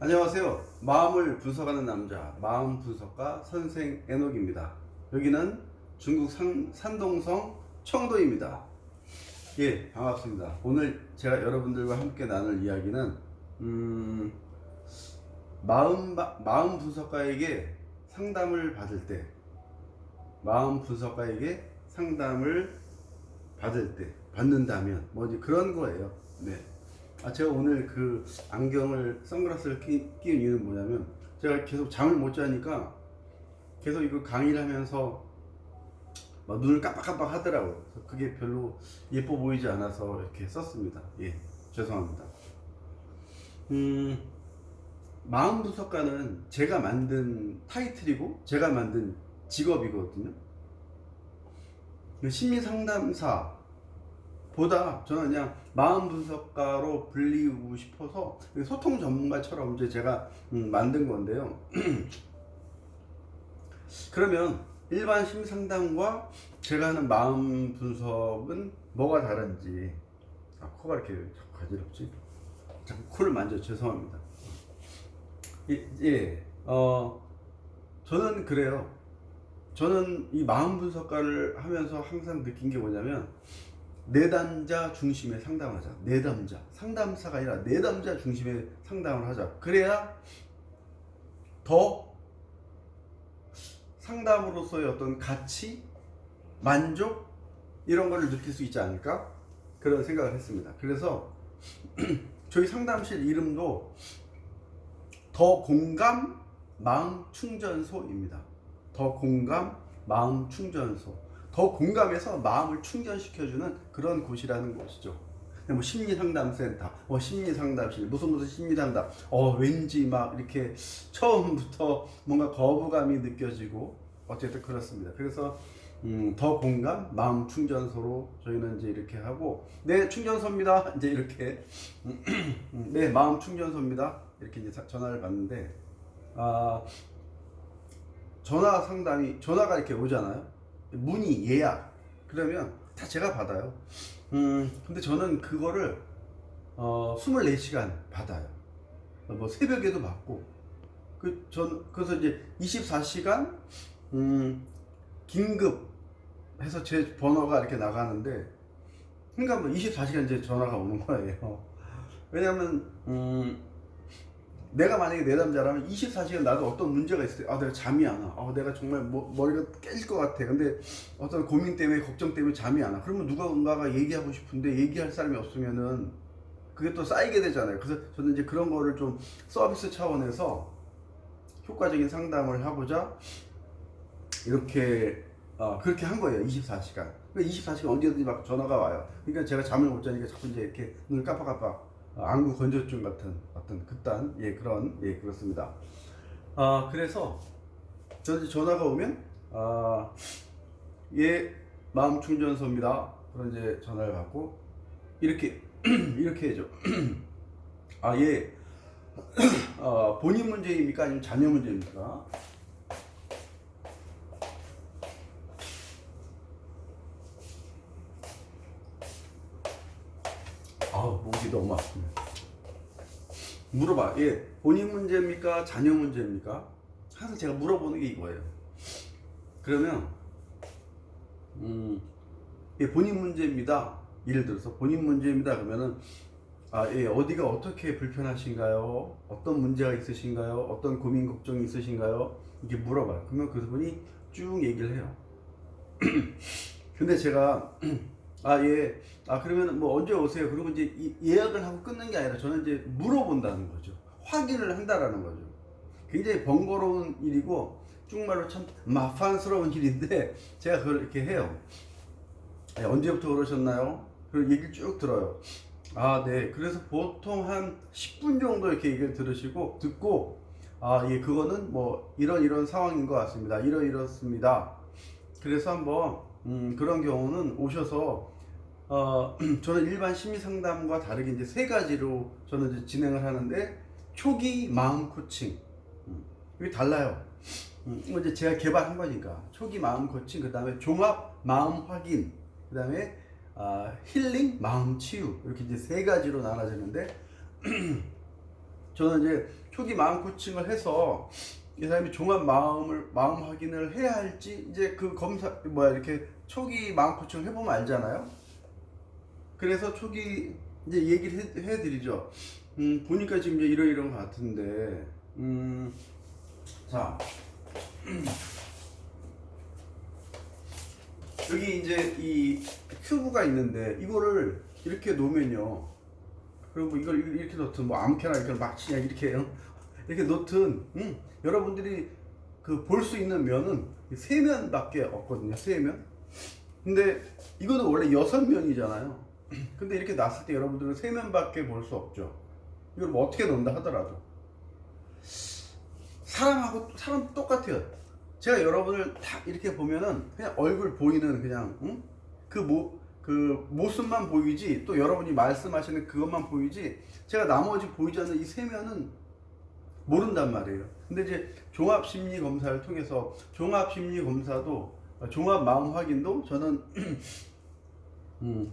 안녕하세요. 마음을 분석하는 남자, 마음 분석가 선생 에녹입니다. 여기는 중국 산동성 청도입니다. 예, 반갑습니다. 오늘 제가 여러분들과 함께 나눌 이야기는 마음 분석가에게 상담을 받을 때, 마음 분석가에게 상담을 받는다면 뭐 이제 그런 거예요. 네. 제가 오늘 그 안경을 선글라스를 끼는 이유는 뭐냐면, 제가 계속 잠을 못 자니까 계속 이거 강의를 하면서 막 눈을 깜빡깜빡 하더라고요. 그래서 그게 별로 예뻐 보이지 않아서 이렇게 썼습니다. 예, 죄송합니다. 마음 분석가는 제가 만든 타이틀이고 제가 만든 직업이거든요. 심리 상담사 보다 저는 그냥 마음 분석가로 불리고 싶어서 소통 전문가처럼 이제 제가 만든 건데요. 그러면 일반 심리 상담과 제가 하는 마음 분석은 뭐가 다른지. 코가 이렇게 자꾸 가지럽지? 자꾸 코를 만져 죄송합니다. 예, 저는 그래요. 저는 이 마음 분석가를 하면서 항상 느낀 게 뭐냐면, 내담자 중심의 상담을 하자. 내담자. 상담사가 아니라 내담자 중심의 상담을 하자. 그래야 더 상담으로서의 어떤 가치, 만족, 이런 거를 느낄 수 있지 않을까? 그런 생각을 했습니다. 그래서 저희 상담실 이름도 더 공감 마음 충전소입니다. 더 공감 마음 충전소. 더 공감해서 마음을 충전시켜주는 그런 곳이라는 것이죠. 뭐 심리상담센터, 심리상담실, 무슨 심리상담, 왠지 막 이렇게 처음부터 뭔가 거부감이 느껴지고, 어쨌든 그렇습니다. 그래서 더 공감 마음 충전소로 저희는 이제 이렇게 하고, 네, 충전소입니다. 이제 이렇게 네, 마음 충전소입니다. 이렇게 이제 전화를 받는데, 전화가 이렇게 오잖아요. 문의 예약 그러면 다 제가 받아요. 근데 저는 그거를 24시간 받아요. 뭐 새벽에도 받고, 그래서 이제 24시간 긴급 해서 제 번호가 이렇게 나가는데, 그러니까 뭐 24시간 이제 전화가 오는 거예요. 왜냐면 내가 만약에 내담자라면 24시간 나도 어떤 문제가 있을 때, 내가 잠이 안 와. 내가 정말 머리가 깨질 것 같아. 근데 어떤 고민 때문에, 걱정 때문에 잠이 안 와. 그러면 누군가가 얘기하고 싶은데 얘기할 사람이 없으면은 그게 또 쌓이게 되잖아요. 그래서 저는 이제 그런 거를 좀 서비스 차원에서 효과적인 상담을 하고자 이렇게 그렇게 한 거예요. 24시간. 24시간 언제든지 막 전화가 와요. 그러니까 제가 잠을 못 자니까 자꾸 이제 이렇게 눈을 깜빡깜빡, 안구 건조증 같은 어떤 그딴, 그런, 그렇습니다. 그래서 저는 전화가 오면, 마음 충전소입니다. 그런 이제 전화를 받고 이렇게 이렇게 해죠. 예, 본인 문제입니까 아니면 자녀 문제입니까? 목이 너무 아프네. 물어봐. 본인 문제입니까 자녀 문제입니까? 항상 제가 물어보는 게 이거예요. 그러면 본인 문제입니다. 예를 들어서 본인 문제입니다. 그러면은 어디가 어떻게 불편하신가요? 어떤 문제가 있으신가요? 어떤 고민 걱정이 있으신가요? 이렇게 물어봐요. 그러면 그분이 쭉 얘기를 해요. 근데 제가 그러면 뭐 언제 오세요? 그리고 이제 예약을 하고 끊는 게 아니라 저는 이제 물어본다는 거죠. 확인을 한다라는 거죠. 굉장히 번거로운 일이고 정말로 참 마판스러운 일인데, 제가 그걸 이렇게 해요. 언제부터 그러셨나요? 그리고 얘기를 쭉 들어요. 네. 그래서 보통 한 10분 정도 이렇게 얘기를 듣고, 그거는 뭐 이런 상황인 것 같습니다. 이렇습니다. 그래서 한번 그런 경우는 오셔서, 저는 일반 심리 상담과 다르게 이제 세 가지로 저는 이제 진행을 하는데, 초기 마음 코칭, 이게 달라요. 이거 이제 제가 개발한 거니까. 초기 마음 코칭, 그 다음에 종합 마음 확인, 그 다음에 힐링 마음 치유, 이렇게 이제 세 가지로 나눠지는데, 저는 이제 초기 마음 코칭을 해서 이 사람이 종합 마음 확인을 해야 할지 이제 그 검사 이렇게 초기 마음 코칭을 해보면 알잖아요. 그래서 초기 이제 얘기를 해드리죠. 보니까 지금 이제 이런 것 같은데, 자, 여기 이제 이 큐브가 있는데 이거를 이렇게 놓으면요. 그리고 이걸 이렇게 놓든 뭐 아무렇게나 이렇게 막 그냥 이렇게 놓든 여러분들이 그 볼 수 있는 면은 세 면밖에 없거든요. 세 면. 근데 이거는 원래 6면이잖아요. 근데 이렇게 놨을 때 여러분들은 세 면밖에 볼 수 없죠. 이걸 뭐 어떻게 놓는다 하더라도 사람 똑같아요. 제가 여러분을 딱 이렇게 보면은 그냥 얼굴 보이는 그냥 그 모습만 보이지, 또 여러분이 말씀하시는 그것만 보이지, 제가 나머지 보이지 않는 이 세 면은 모른단 말이에요. 근데 이제 종합심리 검사를 통해서 종합심리 검사도 종합 마음 확인도 저는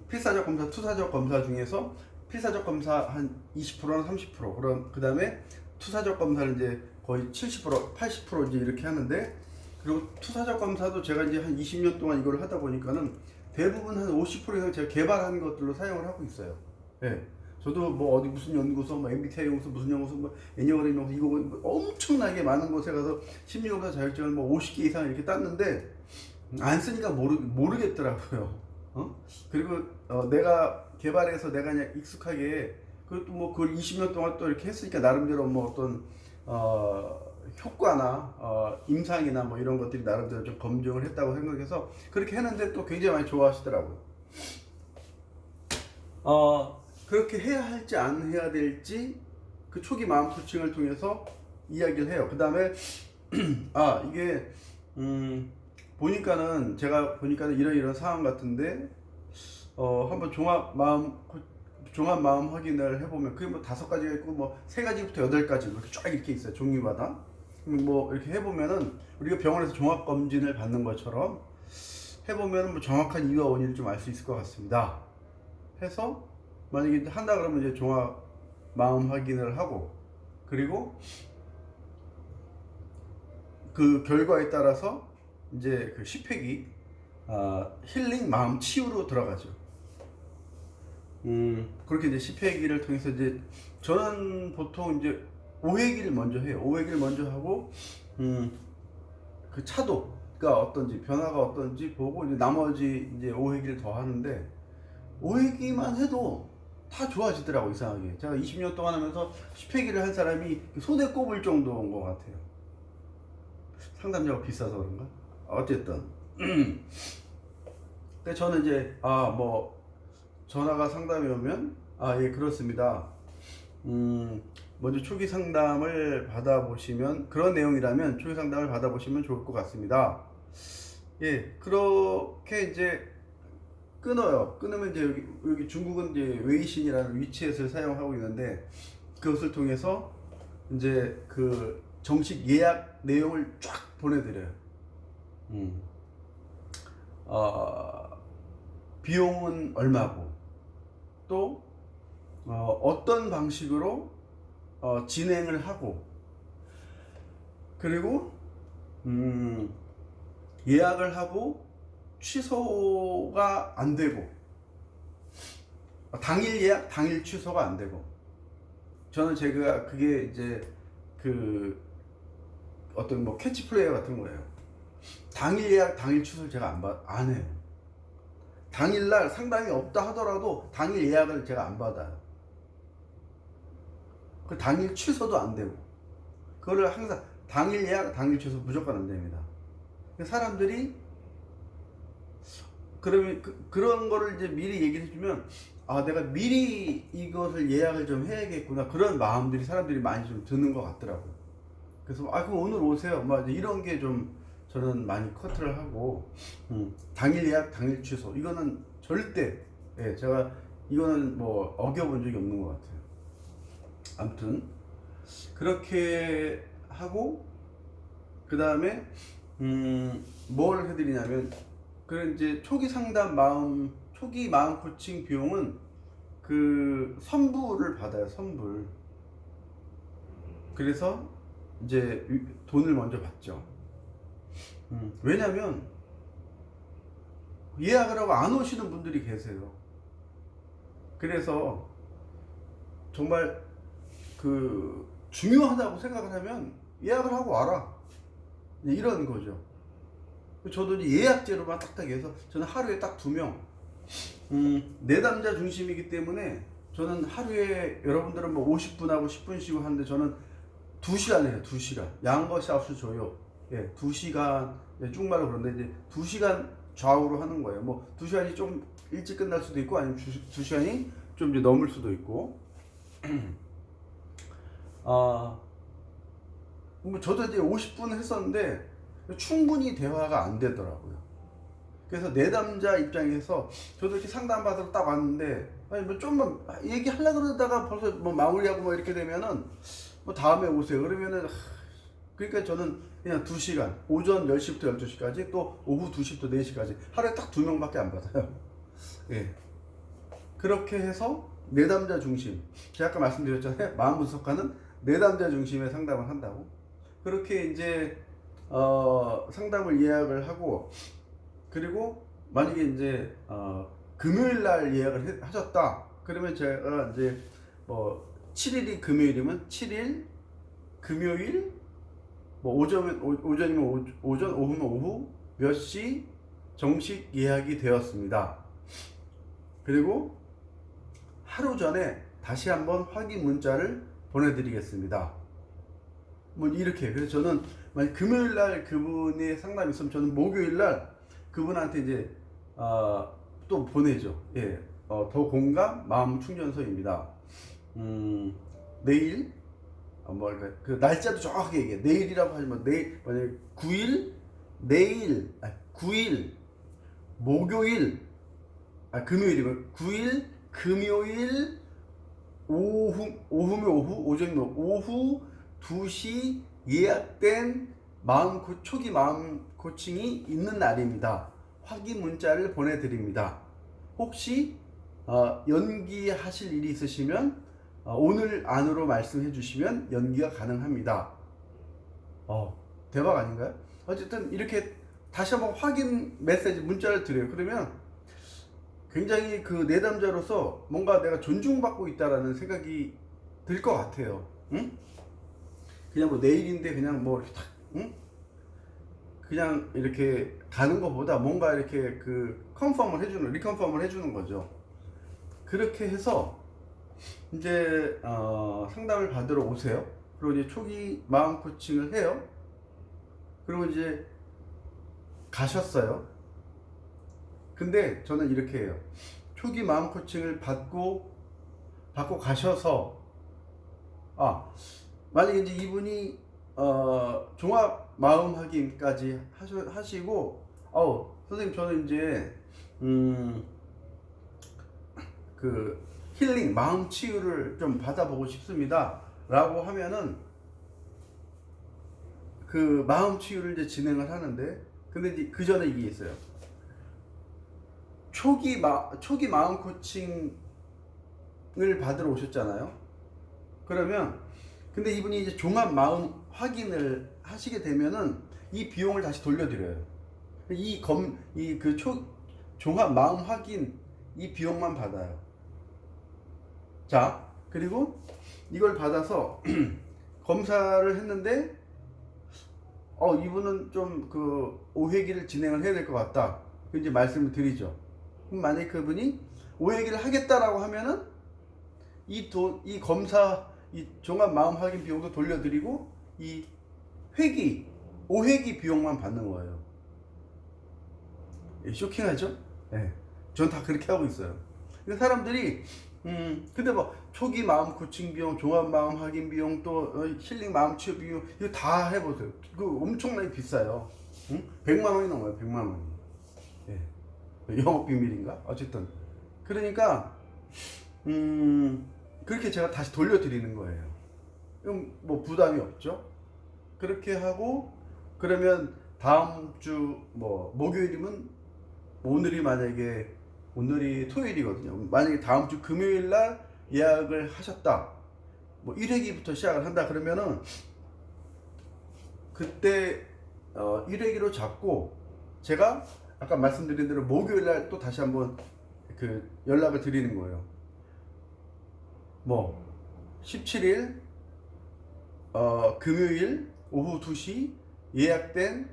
필사적 검사, 투사적 검사 중에서 필사적 검사 한 20%나 30%, 그럼 그 다음에 투사적 검사를 이제 거의 70%, 80% 이제 이렇게 하는데, 그리고 투사적 검사도 제가 이제 한 20년 동안 이걸 하다 보니까는 대부분 한 50% 이상 제가 개발한 것들로 사용을 하고 있어요. 예. 저도 뭐 어디 무슨 연구소, 뭐 MBTI 연구소, 무슨 연구소, 뭐 애니어그램 연구소, 이거 뭐 엄청나게 많은 곳에 가서 심리검사 자격증을 뭐 50개 이상 이렇게 땄는데 안 쓰니까 모르겠더라고요. 그리고 내가 개발해서 내가 그냥 익숙하게, 그것도 뭐 그걸 20년 동안 또 이렇게 했으니까 나름대로 뭐 어떤 효과나 임상이나 뭐 이런 것들이 나름대로 좀 검증을 했다고 생각해서 그렇게 했는데 또 굉장히 많이 좋아하시더라고요. 그렇게 해야 할지 안 해야 될지 그 초기 마음 코칭을 통해서 이야기를 해요. 그 다음에 이게 제가 보니까는 이런 상황 같은데 한번 종합 마음 확인을 해보면 그게 뭐 5가지가 있고 뭐 3가지부터 8가지 이렇게 쫙 이렇게 있어요. 종류마다. 뭐 이렇게 해보면은 우리가 병원에서 종합 검진을 받는 것처럼 해보면은 뭐 정확한 이유와 원인을 좀 알 수 있을 것 같습니다. 해서 만약에 한다 그러면 이제 종합 마음 확인을 하고, 그리고 그 결과에 따라서 이제 그 10회기 힐링 마음 치유로 들어가죠. 그렇게 이제 10회기를 통해서 이제 저는 보통 이제 5회기를 먼저 해요. 5회기를 먼저 하고 그 차도가 어떤지, 변화가 어떤지 보고 이제 나머지 이제 5회기를 더 하는데, 5회기만 해도 다 좋아지더라고. 이상하게 제가 20년 동안 하면서 10회기를 한 사람이 손에 꼽을 정도인 것 같아요. 상담료가 비싸서 그런가? 어쨌든 근데 저는 이제 뭐 전화가 상담이 오면 예 그렇습니다, 먼저 초기 상담을 받아보시면, 그런 내용이라면 초기 상담을 받아보시면 좋을 것 같습니다. 예, 그렇게 이제 끊어요. 끊으면 이제 여기 중국은 이제 웨이신이라는 위챗을 사용하고 있는데, 그것을 통해서 이제 그 정식 예약 내용을 쫙 보내드려요. 비용은 얼마고, 또 어떤 방식으로 진행을 하고, 그리고 예약을 하고 취소가 안 되고, 당일 예약 당일 취소가 안 되고, 저는 제가 그게 이제 그 어떤 뭐 캐치플레이어 같은 거예요. 당일 예약 당일 취소를 제가 안 해요. 당일날 상담이 없다 하더라도 당일 예약을 제가 안 받아요. 그 당일 취소도 안 되고, 그거를 항상 당일 예약 당일 취소 무조건 안 됩니다. 사람들이 그러면 그런 거를 이제 미리 얘기를 해주면 내가 미리 이것을 예약을 좀 해야겠구나, 그런 마음들이 사람들이 많이 좀 드는 것 같더라고요. 그래서 그럼 오늘 오세요, 막 이런 게 좀 저는 많이 커트를 하고, 당일 예약 당일 취소 이거는 절대, 제가 이거는 뭐 어겨본 적이 없는 것 같아요. 아무튼 그렇게 하고, 그 다음에 뭘 해드리냐면, 그 이제 초기 마음 코칭 비용은 그 선불을 받아요. 선불. 그래서 이제 돈을 먼저 받죠. 왜냐면 예약을 하고 안 오시는 분들이 계세요. 그래서 정말 그 중요하다고 생각을 하면 예약을 하고 와라, 이런 거죠. 저도 이제 예약제로만 딱딱 해서 저는 하루에 딱 2명, 내담자 중심이기 때문에 저는 하루에, 여러분들은 뭐 50분하고 10분 쉬고 하는데 저는 2시간 해요. 2시간 양거샤우스 줘요. 예, 2시간, 예, 쭉말로 그런데 이제 2시간 좌우로 하는 거예요. 뭐 2시간이 좀 일찍 끝날 수도 있고 아니면 2시간이 좀 이제 넘을 수도 있고. 뭐 저도 이제 50분 했었는데 충분히 대화가 안 되더라고요. 그래서 내담자 입장에서 저도 이렇게 상담받으러 딱 왔는데, 아니 뭐 좀만 얘기하려고 그러다가 벌써 뭐 마무리하고 뭐 이렇게 되면은 뭐 다음에 오세요 그러면은, 그러니까 저는 그냥 2시간, 오전 10시부터 12시까지 또 오후 2시부터 4시까지 하루에 딱 2명밖에 안 받아요. 예. 그렇게 해서 내담자 중심, 제가 아까 말씀드렸잖아요. 마음 분석가는 내담자 중심의 상담을 한다고. 그렇게 이제 상담을 예약을 하고, 그리고 만약에 이제 금요일 날 예약을 하셨다 그러면 제가 이제 뭐 7일이 금요일이면 7일 금요일 뭐 오전이면 오전, 오후면 오후 몇 시 정식 예약이 되었습니다. 그리고 하루 전에 다시 한번 확인 문자를 보내드리겠습니다. 뭐 이렇게. 그래서 저는 만약 금요일 날 그분의 상담이 있으면 저는 목요일 날 그분한테 이제 또 보내죠. 예, 더 공감 마음 충전서입니다. 내일 그 날짜도 정확하게 얘기해. 내일이라고 하지만 내일 만약 9일 내일 9일 목요일 금요일이면 9일 금요일 오후면 오후, 오전이면 오후 2시 예약된 초기 마음 코칭이 있는 날입니다. 확인 문자를 보내드립니다. 혹시 연기하실 일이 있으시면 오늘 안으로 말씀해 주시면 연기가 가능합니다. 대박 아닌가요? 어쨌든 이렇게 다시 한번 확인 메시지 문자를 드려요. 그러면 굉장히 그 내담자로서 뭔가 내가 존중받고 있다라는 생각이 들 것 같아요. 응? 그냥 뭐 내일인데 그냥 뭐 이렇게 탁, 응? 그냥 이렇게 가는 것보다 뭔가 이렇게 그 리컨펌을 해주는 거죠. 그렇게 해서 이제 상담을 받으러 오세요. 그리고 이제 초기 마음 코칭을 해요. 그리고 이제 가셨어요. 근데 저는 이렇게 해요. 초기 마음 코칭을 받고 가셔서 만약에 이제 이분이 종합 마음 확인까지 하시고 선생님 저는 이제 그 힐링 마음 치유를 좀 받아보고 싶습니다 라고 하면은 그 마음 치유를 이제 진행을 하는데, 근데 이제 그 전에 이게 있어요. 초기 마음 코칭을 받으러 오셨잖아요. 그러면 근데 이분이 이제 종합 마음 확인을 하시게 되면은 이 비용을 다시 돌려드려요. 종합 마음 확인 이 비용만 받아요. 자, 그리고 이걸 받아서 검사를 했는데 이분은 좀 그 5회기를 진행을 해야 될 것 같다. 이제 말씀을 드리죠. 그럼 만약에 그분이 5회기를 하겠다라고 하면은 이 검사 이 종합 마음 확인 비용도 돌려드리고 이 5회기 비용만 받는 거예요. 쇼킹하죠? 네. 전 다 그렇게 하고 있어요. 근데 사람들이 근데 뭐 초기 마음 코칭 비용, 종합 마음 확인 비용, 또 힐링 마음 치유 비용 이거 다 해보세요. 그 엄청나게 비싸요. 100만 원이 넘어요. 100만 원이. 예. 영업 비밀인가? 어쨌든 그러니까 그렇게 제가 다시 돌려드리는 거예요. 그럼 뭐 부담이 없죠. 그렇게 하고 그러면 다음 주 뭐 목요일이면 오늘이 토요일이거든요. 만약에 다음 주 금요일 날 예약을 하셨다. 뭐 1회기부터 시작을 한다 그러면은 그때 1회기로 잡고 제가 아까 말씀드린 대로 목요일 날 또 다시 한번 그 연락을 드리는 거예요. 뭐 17일 금요일 오후 2시 예약된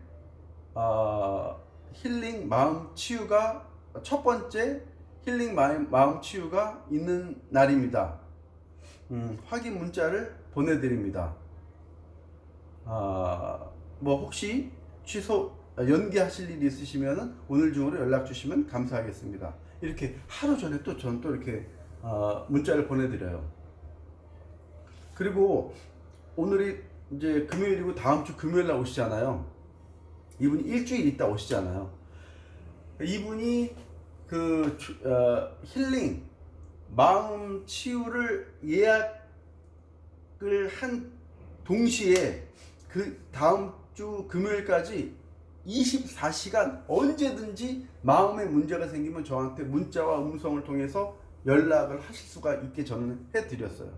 힐링 마음 치유가 첫 번째 힐링 마음 치유가 있는 날입니다. 확인 문자를 보내드립니다. 뭐 혹시 연기하실 일이 있으시면은 오늘 중으로 연락 주시면 감사하겠습니다. 이렇게 하루 전에 또 전 또 이렇게 문자를 보내드려요. 그리고 오늘이 이제 금요일이고 다음 주 금요일 날 오시잖아요. 이분이 일주일 있다 오시잖아요. 이분이 그 힐링 마음 치유를 예약을 한 동시에 그 다음 주 금요일까지 24시간 언제든지 마음에 문제가 생기면 저한테 문자와 음성을 통해서 연락을 하실 수가 있게 저는 해드렸어요.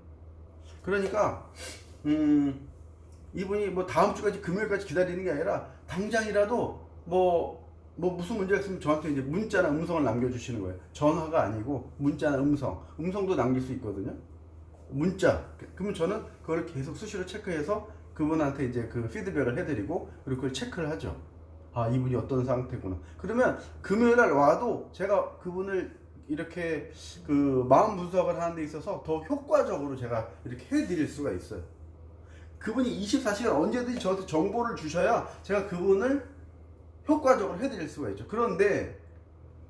그러니까 이분이 뭐 다음 주까지 금요일까지 기다리는 게 아니라 당장이라도 뭐 무슨 문제가 있으면 저한테 이제 문자나 음성을 남겨주시는 거예요. 전화가 아니고 문자나 음성도 남길 수 있거든요. 문자. 그러면 저는 그걸 계속 수시로 체크해서 그분한테 이제 그 피드백을 해드리고 그리고 그걸 체크를 하죠. 이분이 어떤 상태구나. 그러면 금요일 날 와도 제가 그분을 이렇게 그 마음 분석을 하는 데 있어서 더 효과적으로 제가 이렇게 해드릴 수가 있어요. 그분이 24시간 언제든지 저한테 정보를 주셔야 제가 그분을 효과적으로 해드릴 수가 있죠. 그런데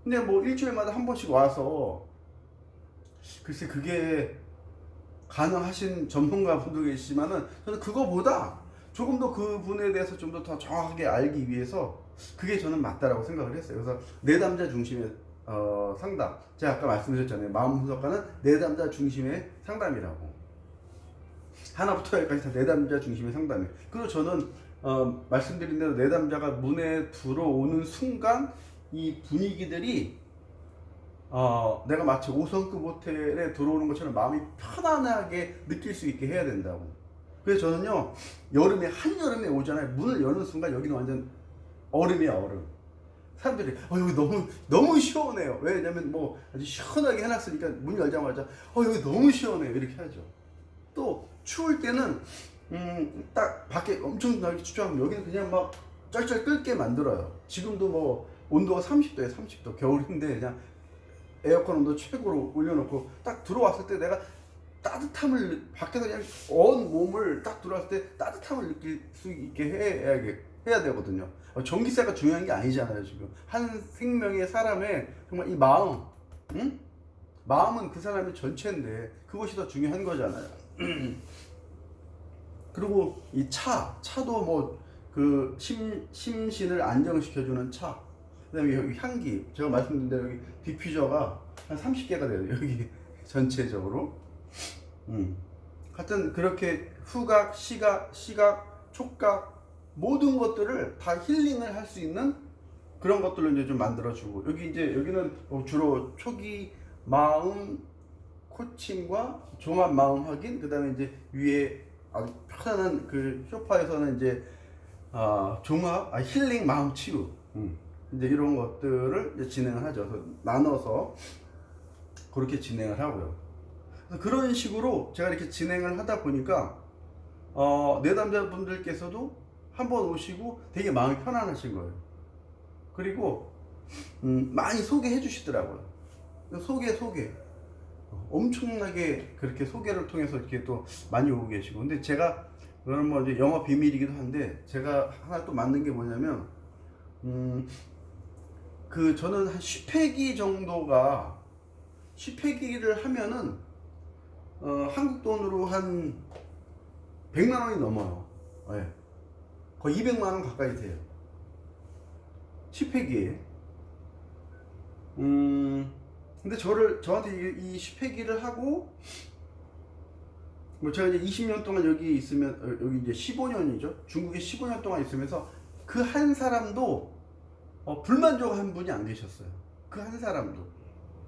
근데 뭐 일주일마다 한 번씩 와서 글쎄 그게 가능하신 전문가분도 계시지만은 저는 그거보다 조금 더 그분에 대해서 좀 더 정확하게 알기 위해서 그게 저는 맞다라고 생각을 했어요. 그래서 내담자 중심의 상담. 제가 아까 말씀드렸잖아요. 마음 분석가는 내담자 중심의 상담이라고. 하나부터 열까지 다 내담자 중심의 상담이에요. 그리고 저는 말씀드린 대로 내담자가 문에 들어오는 순간 이 분위기들이 내가 마치 5성급 호텔에 들어오는 것처럼 마음이 편안하게 느낄 수 있게 해야 된다고. 그래서 저는요, 한여름에 오잖아요. 문을 여는 순간 여기는 완전 얼음이야, 얼음. 사람들이, 여기 너무 시원해요. 왜냐면 뭐 아주 시원하게 해놨으니까 문 열자마자, 여기 너무 시원해요. 이렇게 하죠. 또, 추울 때는, 딱 밖에 엄청나게 춥죠. 여기는 그냥 막 쩔쩔 끓게 만들어요. 지금도 뭐 온도가 30도에 30도. 겨울인데 그냥 에어컨 온도 최고로 올려놓고 딱 들어왔을 때 내가 따뜻함을 밖에서 그냥 온 몸을 딱 들어왔을 때 따뜻함을 느낄 수 있게 해야 되거든요. 전기세가 중요한 게 아니잖아요. 지금 한 생명의 사람의 정말 이 마음, 마음은 그 사람의 전체인데 그것이 더 중요한 거잖아요. 그리고 이 차도 뭐 그 심신을 안정시켜주는 차. 그다음에 여기 향기, 제가 말씀드린 대로 여기 디퓨저가 한 30개가 돼요. 여기 전체적으로. 하여튼 그렇게 후각, 시각, 촉각 모든 것들을 다 힐링을 할 수 있는 그런 것들로 이제 좀 만들어주고 여기는 주로 초기 마음 코칭과 종합 마음 확인, 그다음에 이제 위에 아주 편안한 그 소파에서는 이제 종합 힐링 마음 치유. 이제 이런 것들을 이제 진행을 하죠. 그래서 나눠서 그렇게 진행을 하고요. 그래서 그런 식으로 제가 이렇게 진행을 하다 보니까 내담자분들께서도 한번 오시고 되게 마음이 편안하신 거예요. 그리고 많이 소개해 주시더라고요. 소개 엄청나게 그렇게 소개를 통해서 이렇게 또 많이 오고 계시고. 근데 제가 그건 뭐 이제 영업 비밀이기도 한데 제가 하나 또 만든 게 뭐냐면 저는 한 10회기 정도가 10회기를 하면은 한국 돈으로 한 100만 원이 넘어요. 네. 거의 200만 원 가까이 돼요. 10회기에. 근데 저한테 이 10회기를 하고 뭐 제가 이제 20년 동안 여기 있으면 여기 이제 15년이죠. 중국에 15년 동안 있으면서 그 한 사람도 불만족한 분이 안 계셨어요. 그 한 사람도.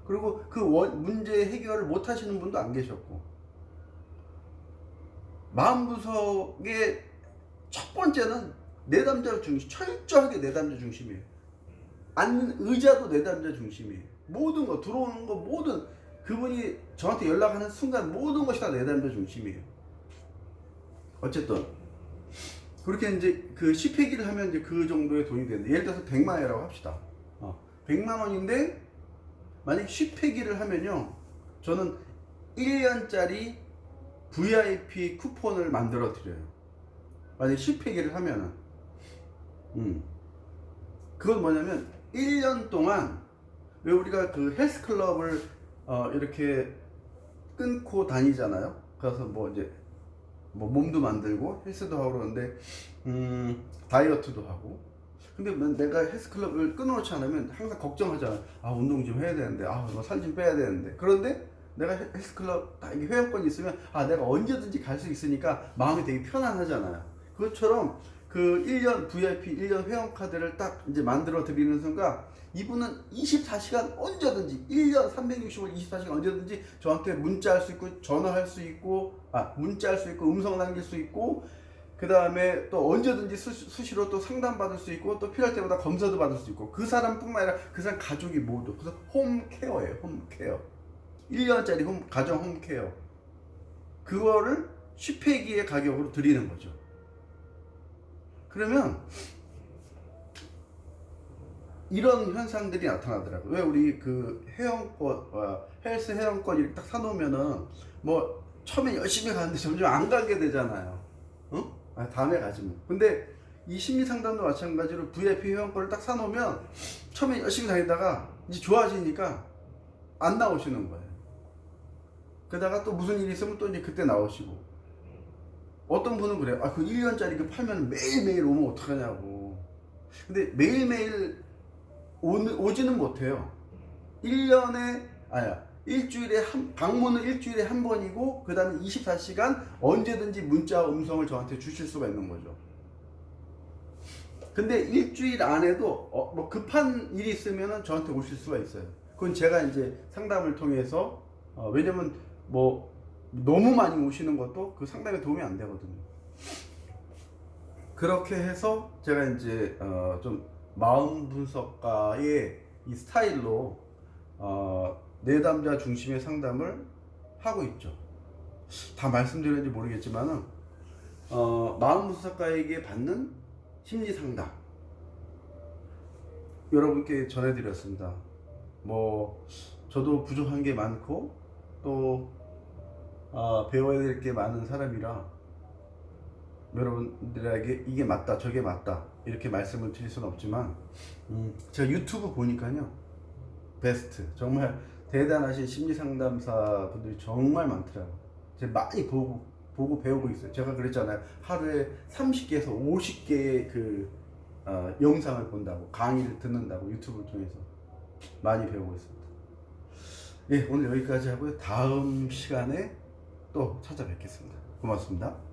그리고 그 문제 해결을 못 하시는 분도 안 계셨고. 마음 분석의 첫 번째는 내담자 중심, 철저하게 내담자 중심이에요. 앉는 의자도 내담자 중심이에요. 모든 거, 들어오는 거, 모든, 그분이 저한테 연락하는 순간 모든 것이 다 내담자 중심이에요. 어쨌든 그렇게 이제 그 10회기를 하면 이제 그 정도의 돈이 되는데, 예를 들어서 100만 원이라고 합시다. 100만 원인데 만약 10회기를 하면요, 저는 1년짜리 VIP 쿠폰을 만들어 드려요. 만약 10회기를 하면은. 그건 뭐냐면 1년 동안, 왜 우리가 그 헬스클럽을 이렇게 끊고 다니잖아요. 그래서 뭐 이제 뭐 몸도 만들고 헬스도 하고 그러는데 다이어트도 하고. 근데 내가 헬스클럽을 끊어놓지 않으면 항상 걱정하잖아. 아, 운동 좀 해야 되는데, 아, 살 좀 빼야 되는데. 그런데 내가 헬스클럽 회원권이 있으면, 아, 내가 언제든지 갈 수 있으니까 마음이 되게 편안하잖아요. 그것처럼 그 1년 VIP 1년 회원카드를 딱 이제 만들어 드리는 순간, 이분은 24시간 언제든지 1년 365일 24시간 언제든지 저한테 문자할 수 있고, 전화할 수 있고, 문자할 수 있고, 음성 남길 수 있고, 그 다음에 또 언제든지 수시로 또 상담 받을 수 있고, 또 필요할 때마다 검사도 받을 수 있고, 그 사람뿐만 아니라 그 사람 가족이 모두. 그래서 홈케어예요. 홈케어. 1년짜리 가정 홈케어. 그거를 10회기의 가격으로 드리는 거죠. 그러면 이런 현상들이 나타나더라고요. 왜 우리 그 회원권, 헬스 회원권 이렇게 딱 사놓으면은 뭐 처음에 열심히 가는데 점점 안 가게 되잖아요. 응? 다음에 가지 뭐. 근데 이 심리 상담도 마찬가지로 VIP 회원권을 딱 사놓으면 처음에 열심히 다니다가 이제 좋아지니까 안 나오시는 거예요. 그러다가 또 무슨 일이 있으면 또 이제 그때 나오시고. 어떤 분은 그래요. 그 1년짜리 그 팔면 매일매일 오면 어떡하냐고. 근데 매일매일 오지는 못해요. 1년에, 일주일에 방문은 일주일에 한 번이고, 그 다음에 24시간 언제든지 문자 음성을 저한테 주실 수가 있는 거죠. 근데 일주일 안에도 뭐 급한 일이 있으면 저한테 오실 수가 있어요. 그건 제가 이제 상담을 통해서, 왜냐면 뭐 너무 많이 오시는 것도 그 상담에 도움이 안 되거든요. 그렇게 해서 제가 이제 좀 마음 분석가의 이 스타일로 내담자 중심의 상담을 하고 있죠. 다 말씀드렸는지 모르겠지만은 마음 분석가에게 받는 심리 상담 여러분께 전해드렸습니다. 뭐 저도 부족한 게 많고 또 배워야 될 게 많은 사람이라 여러분들에게 이게 맞다 저게 맞다 이렇게 말씀을 드릴 수는 없지만, 제가 유튜브 보니까요, 베스트 정말 대단하신 심리상담사 분들이 정말 많더라고요. 제가 많이 보고 배우고 있어요. 제가 그랬잖아요, 하루에 30개에서 50개의 그 영상을 본다고, 강의를 듣는다고 유튜브를 통해서 많이 배우고 있습니다. 예, 오늘 여기까지 하고요. 다음 시간에 또 찾아뵙겠습니다. 고맙습니다.